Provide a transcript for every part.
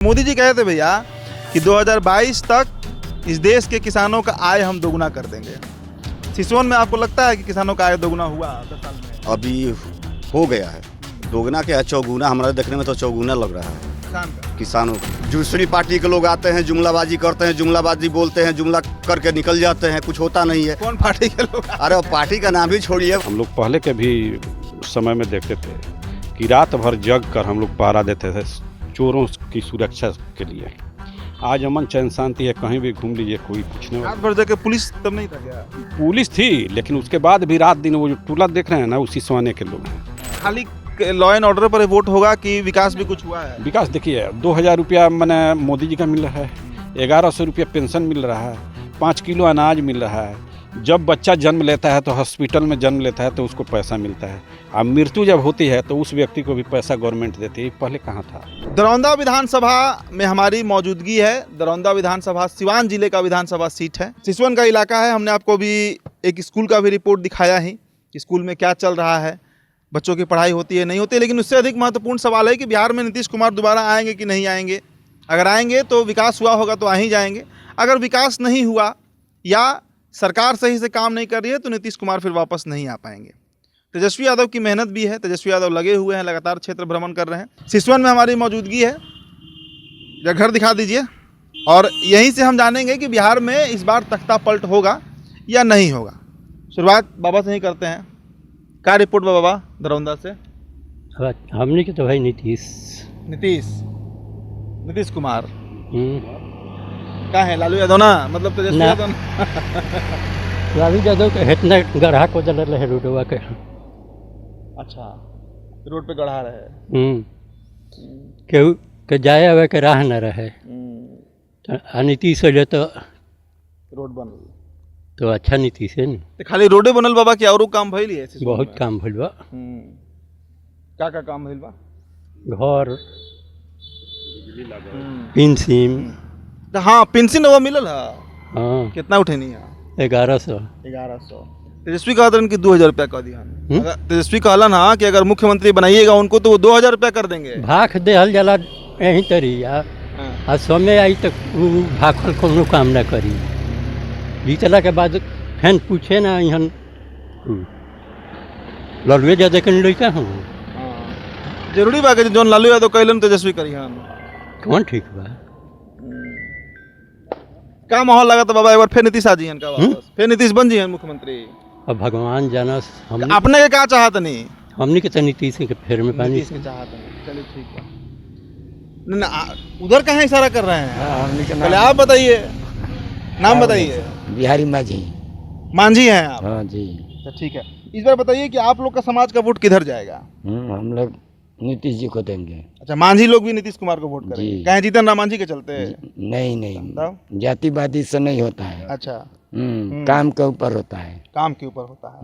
मोदी जी कहे थे भैया कि 2022 तक इस देश के किसानों का आय हम दोगुना कर देंगे। सिसवन में आपको लगता है कि किसानों का आय दोगुना हुआ 10 साल में? अभी हो गया है, दोगुना क्या चौगुना, हमारे देखने में तो चौगुना लग रहा है किसानों को। दूसरी पार्टी के लोग आते हैं, जुमलाबाजी करते हैं, जुमलाबाजी बोलते हैं, जुमला करके निकल जाते हैं, कुछ होता नहीं है। कौन पार्टी के लोग? अरे पार्टी का नाम ही छोड़िए। हम लोग पहले के भी समय में देखते थे कि रात भर जग कर हम लोग पहरा देते थे चोरों की सुरक्षा के लिए। आज अमन चैन शांति है, कहीं भी घूम लीजिए, कोई पूछने रात भर जाके पुलिस तब नहीं था क्या? पुलिस थी, लेकिन उसके बाद भी रात दिन वो जो टूला देख रहे हैं ना, उसी सिवाने के लोग हैं। खाली लॉ एंड ऑर्डर पर वोट होगा कि विकास भी कुछ हुआ है? विकास देखिए, 2000 रुपया मैंने मोदी जी का मिल रहा है, 1100 रुपया पेंशन मिल रहा है, 5 किलो अनाज मिल रहा है। जब बच्चा जन्म लेता है तो हॉस्पिटल में जन्म लेता है तो उसको पैसा मिलता है। अब मृत्यु जब होती है तो उस व्यक्ति को भी पैसा गवर्नमेंट देती है। पहले कहाँ था? दरौंदा विधानसभा में हमारी मौजूदगी है। दरौंदा विधानसभा सिवान जिले का विधानसभा सीट है। सिसवन का इलाका है। हमने आपको भी एक स्कूल का भी रिपोर्ट दिखाया ही कि स्कूल में क्या चल रहा है, बच्चों की पढ़ाई होती है नहीं होती है। लेकिन उससे अधिक महत्वपूर्ण सवाल है कि बिहार में नीतीश कुमार दोबारा आएंगे कि नहीं आएंगे। अगर आएंगे तो विकास हुआ होगा तो आ ही जाएंगे। अगर विकास नहीं हुआ या सरकार सही से काम नहीं कर रही है तो नीतीश कुमार फिर वापस नहीं आ पाएंगे। तेजस्वी यादव की मेहनत भी है। तेजस्वी यादव लगे हुए हैं, लगातार क्षेत्र भ्रमण कर रहे हैं। सिसवन में हमारी मौजूदगी है। या घर दिखा दीजिए, और यहीं से हम जानेंगे कि बिहार में इस बार तख्ता पलट होगा या नहीं होगा। शुरुआत बाबा से ही करते हैं। क्या रिपोर्ट बा बाबा दरौंदा से? हमने के तो भाई नीतीश कुमार का है? लालू यादव ना, मतलब तेजस्वी यादव ना। लालू यादव के हेतना गढ़ा को जल रहे रोडवा के। अच्छा, रोड पे गढ़ा रहे। केहू के जाए आवे के राह न रहे। नीतीश हो तो रोड बन तो अच्छा नीतीश है न। तो खाली रोडे बनल बाबा कि औरो काम भइल है? बहुत काम भइल बा। का काम भइल बा? घर, पेंशन। हाँ, पेंशन वो मिलल है। हाँ, कितना उठेनी है? 1100। तेजस्वी कहलन कि 2000 रुपया कर दिया। तेजस्वी कहलन हाँ कि अगर मुख्यमंत्री बनाइएगा उनको तो वो 2000 रुपया कर देंगे। भाख देहल जला यहीं तरी आ समय आई तक भाखल कोनो काम ना करी। जीतला के बाद फैन पूछे ना यहाँ लालू यादव के लड़का हूँ। जरूरी बा कि जौन लालू यादव कहलन तेजस्वी करी हन। कौन ठीक बा? का माहौल लगा तो बाबा एक बार फिर नीतीश आ जियन का वापस, फिर नीतीश बन जियन मुख्यमंत्री? अब भगवान जानस। हम अपने के का चाहत नहीं? हमने के तो नीतीश के फेर में पानी के चाहत नहीं। चलिए ठीक बा। ना उधर कहाँ इशारा कर रहे हैं? पहले आप बताइए, नाम बताइए। बिहारी माझी। मांझी हैं आप? हाँ जी। तो ठीक है, इस बार बताइए कि आप लोग का समाज का वोट किधर जाएगा? हम लोग नीतीश जी को देंगे। अच्छा, मांझी लोग भी नीतीश कुमार को वोट करेंगे? कहीं जीतन राम मांझी के चलते हैं? नहीं, जातिवादी से नहीं होता है। अच्छा, काम के ऊपर होता है। काम के ऊपर होता है।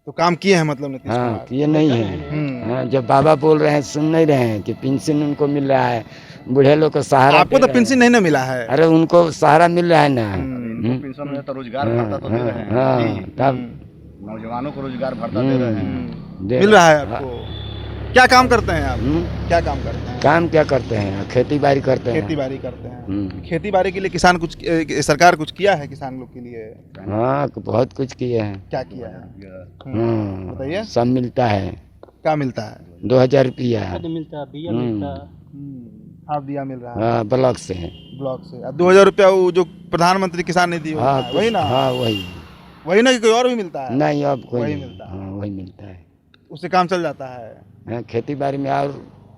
तो काम किए हैं मतलब नीतीश कुमार? हाँ, किए नहीं है। हाँ, जब बाबा बोल रहे हैं सुन नहीं रहे हैं कि पेंशन उनको मिल रहा है, बूढ़े लोग को सहारा। आपको तो पेंशन नहीं ना मिला है? अरे उनको सहारा मिल रहा है ना। पेंशन में तो रोजगार भरता तो दे रहे हैं। हाँ, तब नौजवानों को रोजगार भरता दे रहे हैं। मिल रहा है आपको? क्या काम करते हैं आप? क्या काम करते हैं? काम क्या करते हैं? खेती बाड़ी करते हैं। खेती बाड़ी करते हैं। खेती बाड़ी के लिए किसान कुछ, सरकार कुछ किया है किसान लोग के लिए? हाँ, बहुत कुछ किए हैं। क्या किया है बताइए। सब मिलता है। क्या मिलता है? 2000 रुपया मिलता, बिया मिलता। हाँ, बिया मिल रहा है। हाँ, ब्लॉक से। 2000 रुपया वो जो प्रधानमंत्री किसान निधि होता है, वही ना? हाँ, वही ना कि कोई और भी मिलता है? नहीं, अब कोई वही नहीं मिलता है। हाँ, वही मिलता है। उससे काम चल जाता है? हाँ, खेती बाड़ी में और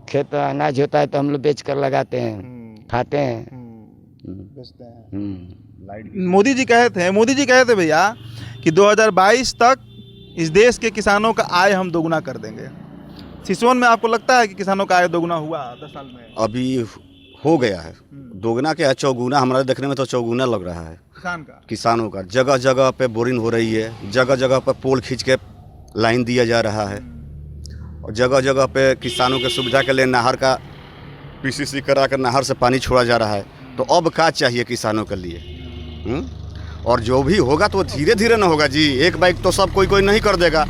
खेत अनाज होता है तो हम लोग बेच कर लगाते हैं, खाते हैं, बेचते हैं। मोदी मोदी जी कहे थे भैया कि 2022 तक इस देश के किसानों का आय हम दोगुना कर देंगे। सिसवन में आपको लगता है कि किसानों का आय दोगुना हुआ 10 साल में? अभी हो गया है, दोगुना क्या चौगुना, हमारे देखने में तो चौगुना लग रहा है किसानों का। जगह जगह पे बोरिंग हो रही है, जगह जगह पे पोल खींच के लाइन दिया जा रहा है, और जगह जगह पे किसानों के सुविधा के लिए नहर का पीसीसी करा कर नहर से पानी छोड़ा जा रहा है। तो अब क्या चाहिए किसानों के लिए? और जो भी होगा तो धीरे धीरे ना होगा जी। एक बाइक तो सब कोई नहीं कर देगा।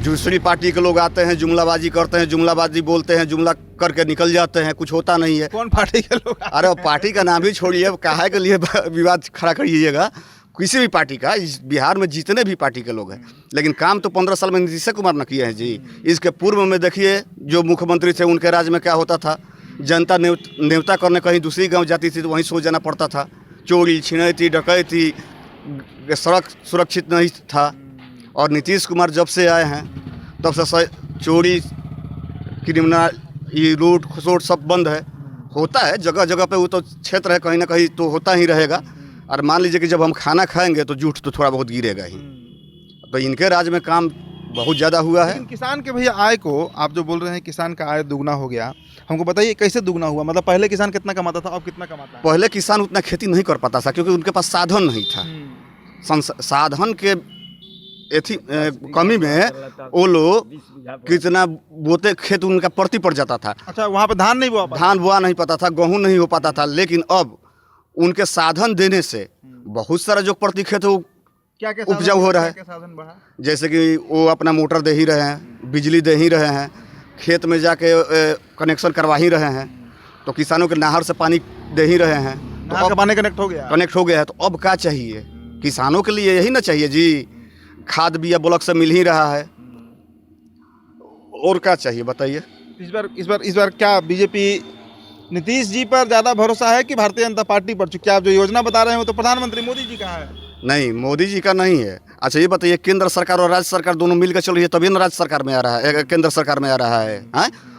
दूसरी पार्टी के लोग आते हैं, जुमलाबाजी करते हैं, जुमलाबाजी बोलते हैं, जुमला करके निकल जाते हैं, कुछ होता नहीं है। कौन पार्टी के लोग? अरे वो पार्टी का नाम ही छोड़िए, काहे के लिए विवाद खड़ा करिएगा। किसी भी पार्टी का, इस बिहार में जितने भी पार्टी के लोग हैं, लेकिन काम तो 15 साल में नीतीश कुमार ने किए हैं जी। इसके पूर्व में देखिए जो मुख्यमंत्री थे उनके राज्य में क्या होता था, जनता न्योता करने कहीं दूसरी गांव जाती थी तो वहीं सो जाना पड़ता था। चोरी छिनैती डकैती, सड़क सुरक्षित नहीं था। और नीतीश कुमार जब से आए हैं तब से चोरी, क्रिमिनल, ये लूट खसोट सब बंद है। होता है जगह जगह पे, वो तो क्षेत्र है, कहीं ना कहीं तो होता ही रहेगा। और मान लीजिए कि जब हम खाना खाएंगे तो झूठ तो थोड़ा बहुत गिरेगा ही। तो इनके राज्य में काम बहुत ज़्यादा हुआ है। लेकिन किसान के भैया आय को आप जो बोल रहे हैं किसान का आय दुगना हो गया, हमको बताइए कैसे दुगना हुआ? मतलब पहले किसान कितना कमाता था, अब कितना कमाता है? पहले किसान उतना खेती नहीं कर पाता था क्योंकि उनके पास साधन नहीं था। साधन के कमी में वो लोग कितना बोते खेत उनका प्रति पड़ जाता था। अच्छा, वहाँ पे धान नहीं बोआ? धान बोआ नहीं पाता था, गेहूँ नहीं हो पाता था। लेकिन अब उनके साधन देने से बहुत सारा जो प्रति खेत है वो क्या उपजाऊ हो रहा है। साधन बढ़ा? जैसे कि वो अपना मोटर दे ही रहे हैं, बिजली दे ही रहे हैं, खेत में जाके कनेक्शन करवा ही रहे हैं, तो किसानों के नहर से पानी दे ही रहे हैं, तो नहर का पानी कनेक्ट हो गया है। तो अब क्या चाहिए किसानों के लिए? यही ना चाहिए जी। खाद बिया ब्लॉक से मिल ही रहा है, और क्या चाहिए बताइए? इस बार क्या बीजेपी नीतीश जी पर ज़्यादा भरोसा है कि भारतीय जनता पार्टी पर? चूंकि आप जो योजना बता रहे हो तो प्रधानमंत्री मोदी जी का है। नहीं, मोदी जी का नहीं है। अच्छा ये बताइए, केंद्र सरकार और राज्य सरकार दोनों मिलकर चल रही है तभी ना राज्य सरकार में आ रहा है, केंद्र सरकार में आ रहा है।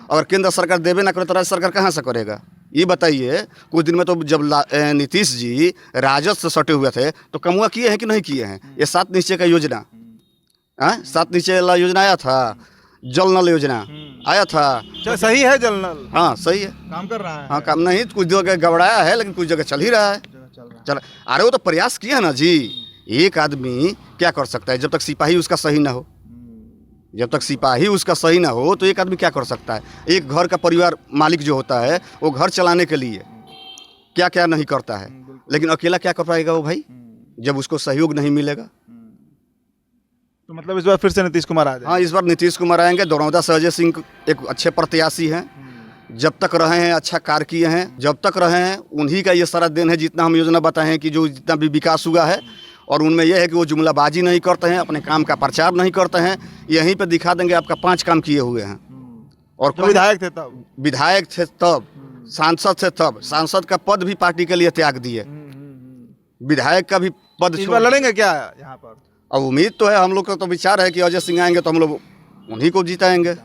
अगर केंद्र सरकार देवे ना करे तो राज्य सरकार कहाँ से करेगा? ये बताइए। कुछ दिन में तो जब नीतीश जी राजद से सटे हुए थे तो कमुआ किए हैं कि नहीं किए हैं? ये 7 निश्चय का योजना, 7 निश्चय वाला योजना आया था, जल नल योजना आया था। सही है जल नल? हाँ सही है, काम कर रहा है। हाँ काम नहीं, कुछ जगह गड़बड़ाया है लेकिन कुछ जगह चल ही रहा है। चल, अरे वो तो प्रयास किया ना जी। एक आदमी क्या कर सकता है? जब तक सिपाही उसका सही ना हो, जब तक सिपाही उसका सही ना हो तो एक आदमी क्या कर सकता है? एक घर का परिवार मालिक जो होता है वो घर चलाने के लिए क्या क्या नहीं करता है, लेकिन अकेला क्या कर पाएगा वो भाई जब उसको सहयोग नहीं मिलेगा? तो मतलब इस बार फिर से नीतीश कुमार आ जाए? हाँ, इस बार नीतीश कुमार आएंगे। दरौंदा से अजय सिंह एक अच्छे प्रत्याशी हैं, जब तक रहे हैं अच्छा कार्य किए हैं, जब तक रहे हैं उन्हीं का ये सारा देन है। जितना हम योजना बताए हैं कि जो जितना भी विकास हुआ है, और उनमें यह है कि वो जुमलाबाजी नहीं करते हैं, अपने काम का प्रचार नहीं करते हैं। यहीं पे दिखा देंगे आपका 5 काम किए हुए हैं। और विधायक थे तब, सांसद थे तब, सांसद का पद भी पार्टी के लिए त्याग दिए, विधायक का भी पद। इस बार लड़ेंगे क्या यहाँ पर? अब उम्मीद तो है, हम लोग का तो विचार है कि अजय सिंह आएंगे तो हम लोग उन्हीं को जिताएंगे।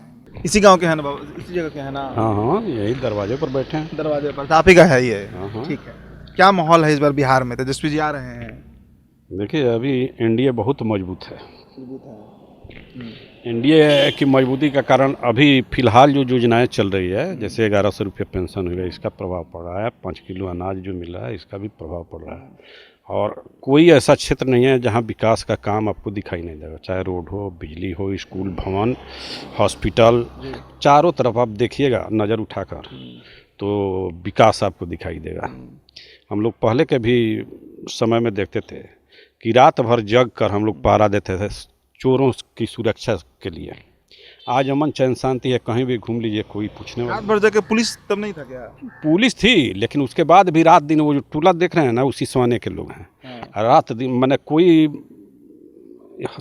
इसी गांव के हैं ना बाबू? इसी जगह के हैं ना? हाँ, यही दरवाजे पर बैठे हैं। दरवाजे पर आप ही का है ये? हाँ। ठीक है। क्या माहौल है इस बार बिहार में? तेजस्वी जी आ रहे हैं। देखिए अभी एनडीए बहुत मजबूत है। एनडीए की मजबूती का कारण अभी फिलहाल जो योजनाएं चल रही है, जैसे 1100 रुपये पेंशन हुआ, इसका प्रभाव पड़ रहा है। 5 किलो अनाज जो मिल रहा है इसका भी प्रभाव पड़ रहा है। और कोई ऐसा क्षेत्र नहीं है जहां विकास का काम आपको दिखाई नहीं देगा, चाहे रोड हो, बिजली हो, स्कूल, भवन, हॉस्पिटल, चारों तरफ आप देखिएगा नज़र उठाकर तो विकास आपको दिखाई देगा। हम लोग पहले के भी समय में देखते थे कि रात भर जग कर हम लोग पहरा देते थे चोरों की सुरक्षा के लिए। आज अमन चैन शांति है, कहीं भी घूम लीजिए, कोई पूछने वाला। रात भर जगह पुलिस तब नहीं था क्या? पुलिस थी, लेकिन उसके बाद भी रात दिन वो जो टूला देख रहे हैं ना, उसी समाने के लोग हैं। रात दिन मैंने कोई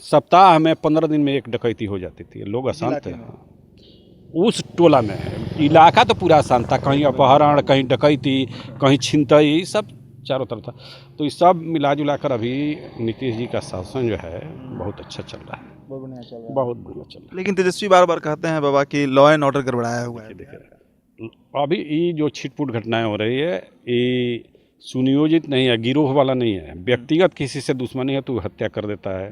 सप्ताह में 15 दिन में एक डकैती हो जाती थी। लोग अशांत थे उस टोला में। इलाका तो पूरा अशांत था, कहीं अपहरण, कहीं डकैती, कहीं छिनतई, सब चारों तरफ था। तो ये सब मिला जुला कर अभी नीतीश जी का शासन जो है बहुत अच्छा चल रहा है, बहुत बढ़िया चल रहा है, बहुत बढ़िया चल रहा है। लेकिन तेजस्वी बार बार कहते हैं बाबा कि लॉ एंड ऑर्डर गड़बड़ाया हुआ है। देखिए अभी ये जो छिटपुट घटनाएं हो रही है ये सुनियोजित नहीं है, गिरोह वाला नहीं है। व्यक्तिगत किसी से दुश्मनी है तो हत्या कर देता है,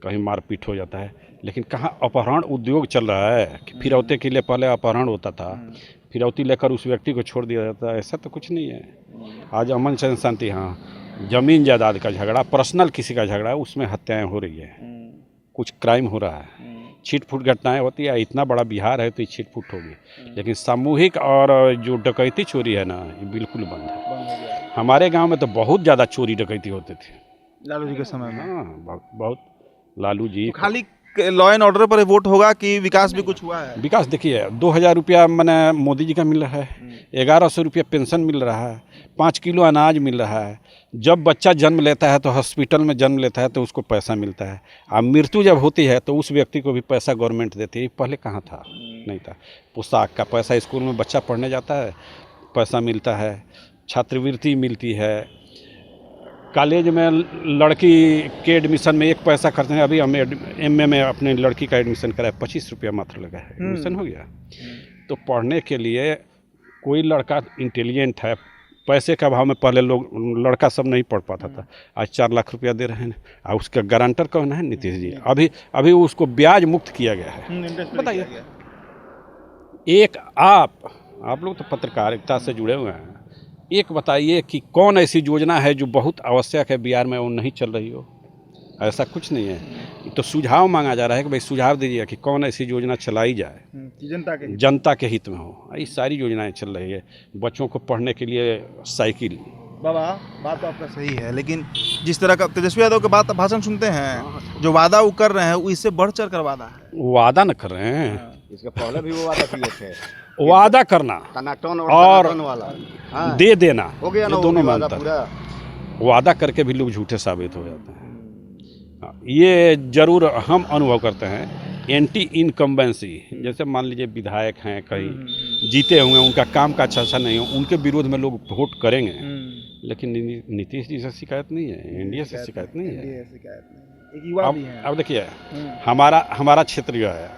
कहीं मारपीट हो जाता है। लेकिन कहाँ अपहरण उद्योग चल रहा है कि फिरौते के लिए पहले अपहरण होता था, फिरौती लेकर उस व्यक्ति को छोड़ दिया जाता है, ऐसा तो कुछ नहीं है। आज अमन चैन शांति, हाँ जमीन जायदाद का झगड़ा, पर्सनल किसी का झगड़ा है, उसमें हत्याएं हो रही है, कुछ क्राइम हो रहा है, छिटफुट घटनाएं होती है। इतना बड़ा बिहार है तो ये छिटफुट होगी, लेकिन सामूहिक और जो डकैती चोरी है ना, ये बिल्कुल बंद है। हमारे गांव में तो बहुत ज़्यादा चोरी डकैती होते थे लालू जी के समय में। हाँ बहुत लालू जी तो खाली सिर्फ लॉ एंड ऑर्डर पर वोट होगा कि विकास भी कुछ हुआ है? विकास देखिए 2000 रुपया मैंने मोदी जी का मिल रहा है, 1100 रुपया पेंशन मिल रहा है, 5 किलो अनाज मिल रहा है। जब बच्चा जन्म लेता है तो हॉस्पिटल में जन्म लेता है तो उसको पैसा मिलता है। अब मृत्यु जब होती है तो उस व्यक्ति को भी पैसा गवर्नमेंट देती है। पहले कहाँ था? नहीं था। पोशाक का पैसा, स्कूल में बच्चा पढ़ने जाता है पैसा मिलता है, छात्रवृत्ति मिलती है, कॉलेज में लड़की के एडमिशन में एक पैसा खर्च है। अभी हम एमए में अपने लड़की का एडमिशन कराया, 25 रुपया मात्र लगा है, एडमिशन हो गया। तो पढ़ने के लिए कोई लड़का इंटेलिजेंट है, पैसे का अभाव में पहले लोग लड़का सब नहीं पढ़ पाता था, आज 4 लाख रुपया दे रहे हैं और उसका गारंटर कौन है? नीतीश जी। अभी उसको ब्याज मुक्त किया गया है। बताइए, एक आप लोग तो पत्रकारिता से जुड़े हुए हैं, एक बताइए कि कौन ऐसी योजना है जो बहुत आवश्यक है बिहार में वो नहीं चल रही हो? ऐसा कुछ नहीं है। तो सुझाव मांगा जा रहा है कि भाई सुझाव दीजिए कि कौन ऐसी योजना चलाई जाए जनता के हित में हो। ये सारी योजनाएं चल रही है। बच्चों को पढ़ने के लिए साइकिल। बाबा, बात तो आपका सही है, लेकिन जिस तरह का तेजस्वी यादव के बात भाषण सुनते हैं, जो वादा वो कर रहे हैं वो इससे बढ़ चढ़ कर वादा है। वादा न कर रहे हैं, इसके पहले भी वो वादा किए थे। वादा करना और दे देना, हो गया ना, ये दोनों में वादा अंतर। पूरा। वादा करके भी लोग झूठे साबित हो जाते हैं। ये जरूर हम अनुभव करते हैं। एंटी इनकम्बेंसी, जैसे मान लीजिए विधायक हैं कहीं जीते हुए, उनका काम का अच्छा नहीं हो, उनके विरोध में लोग वोट करेंगे, लेकिन नीतीश जी से शिकायत नहीं है, एनडीए से शिकायत नहीं है। अब देखिए, हमारा क्षेत्र जो है,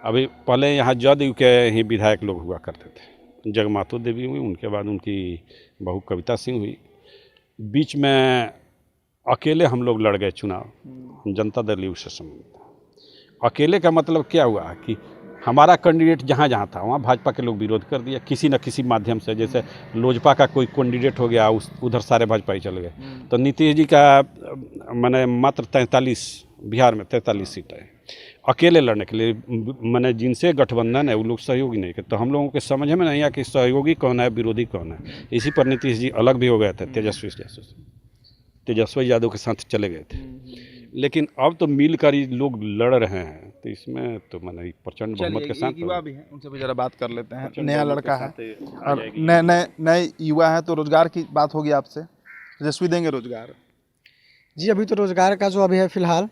अभी पहले यहाँ जदयू के ही विधायक लोग हुआ करते थे। जगमातो देवी हुई, उनके बाद उनकी बहू कविता सिंह हुई। बीच में अकेले हम लोग लड़ गए चुनाव, जनता दल यू से संबंधित। अकेले का मतलब क्या हुआ कि हमारा कैंडिडेट जहाँ जहाँ था वहाँ भाजपा के लोग विरोध कर दिया किसी न किसी माध्यम से। जैसे लोजपा का कोई कैंडिडेट हो गया, उधर सारे भाजपा ही चले गए। तो नीतीश जी का मैंने मात्र 43 बिहार में 43 सीट है। अकेले लड़ने के लिए मैंने जिनसे गठबंधन है वो लोग सहयोगी नहीं करते। तो हम लोगों के समझ में नहीं आया कि सहयोगी कौन है, विरोधी कौन है। इसी पर नीतीश जी अलग भी हो गए थे, तेजस्वी यादव के साथ चले गए थे। लेकिन अब तो मिलकर ही लोग लड़ रहे हैं, तो इसमें तो मैंने प्रचंड बहुमत के साथ। युवा भी हैं, उनसे भी जरा बात कर लेते हैं। नया लड़का है और नए युवा है, तो रोजगार की बात होगी आपसे। तेजस्वी देंगे रोजगार? जी, अभी तो रोजगार का जो अभी है फिलहाल,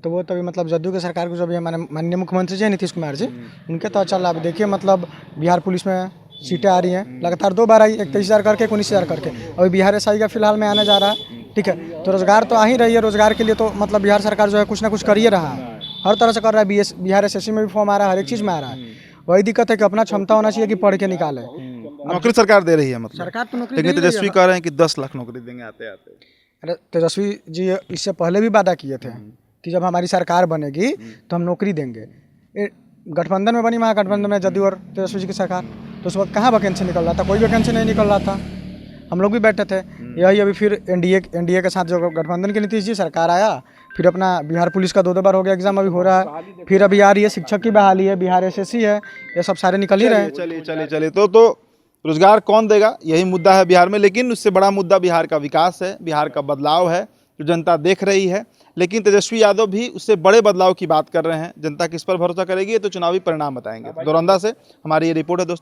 तो वो तभी मतलब जदयू के सरकार को जो अभी माननीय मुख्यमंत्री जी नीतीश कुमार जी, उनके तो अच्छा लाभ। देखिए मतलब बिहार पुलिस में सीटें आ रही हैं लगातार, 2 बार आई, 23,000 करके, 19,000 करके। अभी बिहार एसआई का फिलहाल में आने जा रहा है, ठीक है। तो रोजगार तो आ ही रही है। रोजगार के लिए तो मतलब बिहार सरकार जो है कुछ ना कुछ कर ही रहा है, हर तरह से कर रहा है। बिहार एसएससी में भी फॉर्म आ रहा है, हर एक चीज़ में आ रहा है। वही दिक्कत है कि अपना क्षमता होना चाहिए कि पढ़ के निकाले। नौकरी सरकार दे रही है, मतलब सरकार तो नौकरी, लेकिन तेजस्वी कह रहे हैं कि 10 लाख नौकरी देंगे आते आते। अरे तेजस्वी जी इससे पहले भी वादा किए थे कि जब हमारी सरकार बनेगी तो हम नौकरी देंगे। गठबंधन में बनी, महागठबंधन में जदयू और तेजस्वी जी की सरकार, तो उस वक्त कहाँ वैकेंसी निकल रहा था? कोई वैकेंसी नहीं निकल रहा था। हम लोग भी बैठे थे। यही अभी फिर एनडीए के साथ जो गठबंधन के नीतीश जी सरकार आया, फिर अपना बिहार पुलिस का 2 बार हो गया एग्जाम, अभी हो रहा है। फिर अभी आ रही है शिक्षक की बहाली है, बिहार एसएससी है, ये सब सारे निकल ही रहे हैं। चलिए तो रोजगार कौन देगा, यही मुद्दा है बिहार में। लेकिन उससे बड़ा मुद्दा बिहार का विकास है, बिहार का बदलाव है जो जनता देख रही है। लेकिन तेजस्वी यादव भी उससे बड़े बदलाव की बात कर रहे हैं। जनता किस पर भरोसा करेगी, ये तो चुनावी परिणाम बताएंगे। दौरंदा से हमारी ये रिपोर्ट है दोस्तों।